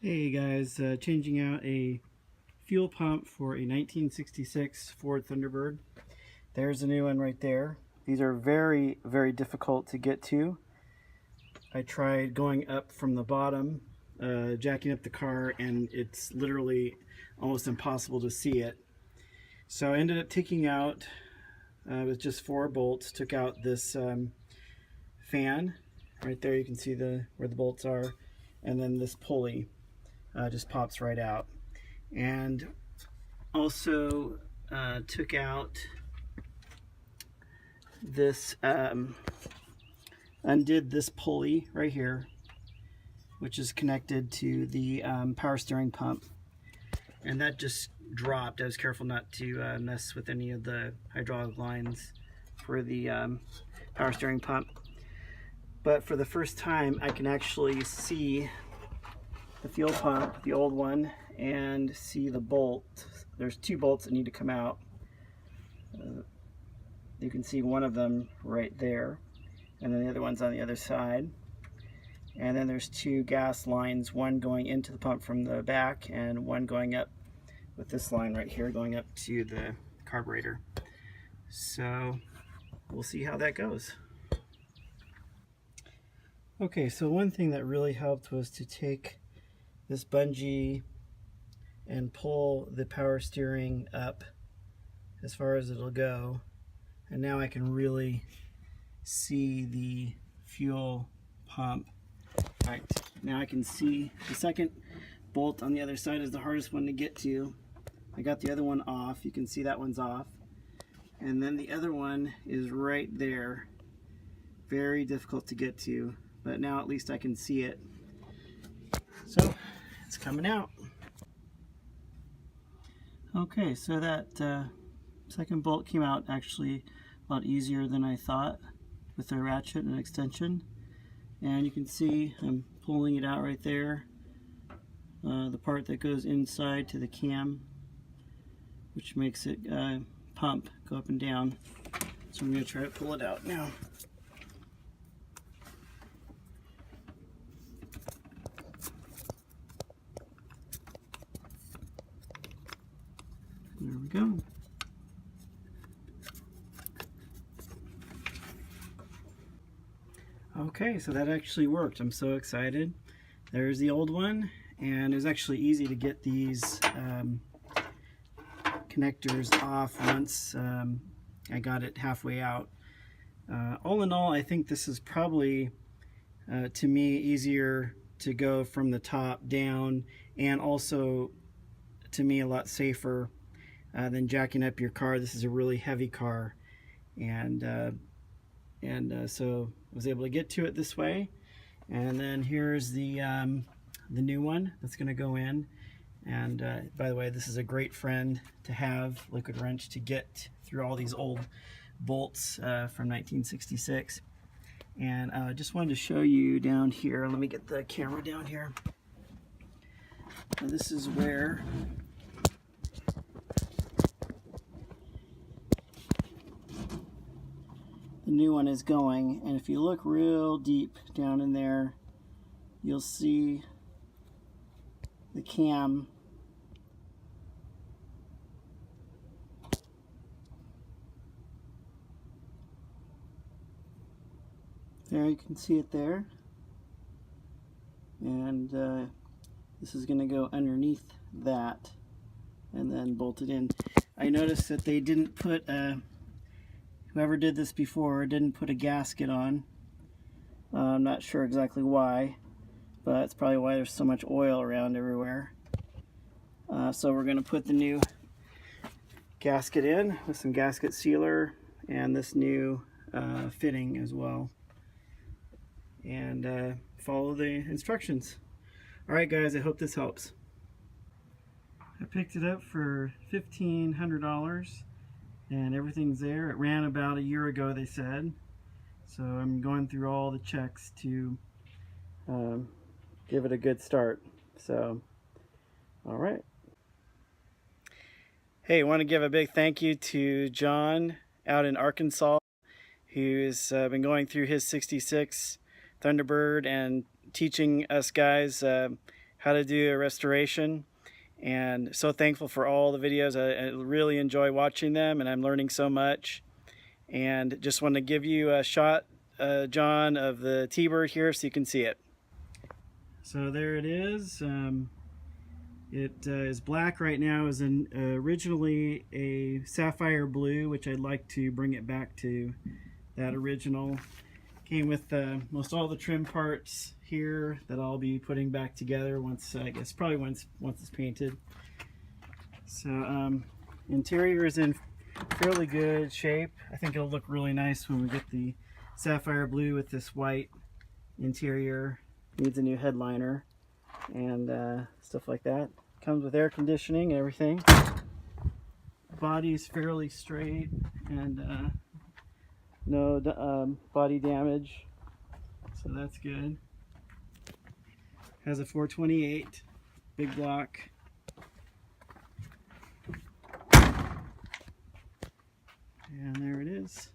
Hey guys, changing out a fuel pump for a 1966 Ford Thunderbird. There's a new one right there. These are very, very difficult to get to. I tried going up from the bottom, jacking up the car, and it's literally almost impossible to see it. So I ended up taking out, with just 4 bolts, took out this fan. Right there you can see where the bolts are, and then this pulley. Just pops right out. And also took out this, undid this pulley right here, which is connected to the power steering pump. And that just dropped. I was careful not to mess with any of the hydraulic lines for the power steering pump. But for the first time, I can actually see the fuel pump, the old one, and see the bolt. There's 2 bolts that need to come out. You can see one of them right there, and then the other one's on the other side. And then there's 2 gas lines, one going into the pump from the back and one going up with this line right here going up to the carburetor. So we'll see how that goes. Okay, so one thing that really helped was to take this bungee and pull the power steering up as far as it'll go, and now I can really see the fuel pump. Right, now I can see the second bolt on the other side is the hardest one to get to. I got the other one off, you can see that one's off, and then the other one is right there. Very difficult to get to, but now at least I can see it. So it's coming out. Okay, so that second bolt came out actually a lot easier than I thought with a ratchet and extension. And you can see I'm pulling it out right there. The part that goes inside to the cam, which makes it pump, go up and down. So I'm going to try to pull it out now. There we go. Okay, so that actually worked. I'm so excited. There's the old one, and it was actually easy to get these connectors off once I got it halfway out. All in all, I think this is probably, to me, easier to go from the top down, and also, to me, a lot safer than jacking up your car. This is a really heavy car, and so I was able to get to it this way. And then here's the new one that's going to go in. And by the way, this is a great friend to have, liquid wrench, to get through all these old bolts from 1966. And I just wanted to show you down here. Let me get the camera down here. Now this is where the new one is going, and if you look real deep down in there, you'll see the cam. There, you can see it there, and this is going to go underneath that and then bolt it in. I noticed that they didn't put whoever did this before didn't put a gasket on. I'm not sure exactly why, but that's probably why there's so much oil around everywhere. So we're going to put the new gasket in with some gasket sealer and this new fitting as well, and follow the instructions. Alright guys, I hope this helps. I picked it up for $1,500. And everything's there. It ran about a year ago, they said. So I'm going through all the checks to give it a good start. So, all right. Hey, I want to give a big thank you to John out in Arkansas, who's been going through his 66 Thunderbird and teaching us guys how to do a restoration, and so thankful for all the videos. I really enjoy watching them, and I'm learning so much. And just want to give you a shot, John, of the T-Bird here so you can see it. So there it is. It is black right now. It was originally a sapphire blue, which I'd like to bring it back to that original. Came with most all the trim parts here that I'll be putting back together once, I guess probably once it's painted. So interior is in fairly good shape. I think it'll look really nice when we get the sapphire blue with this white interior. Needs a new headliner and stuff like that. Comes with air conditioning and everything. Body's fairly straight and no body damage, so that's good. Has a 428 big block. And there it is.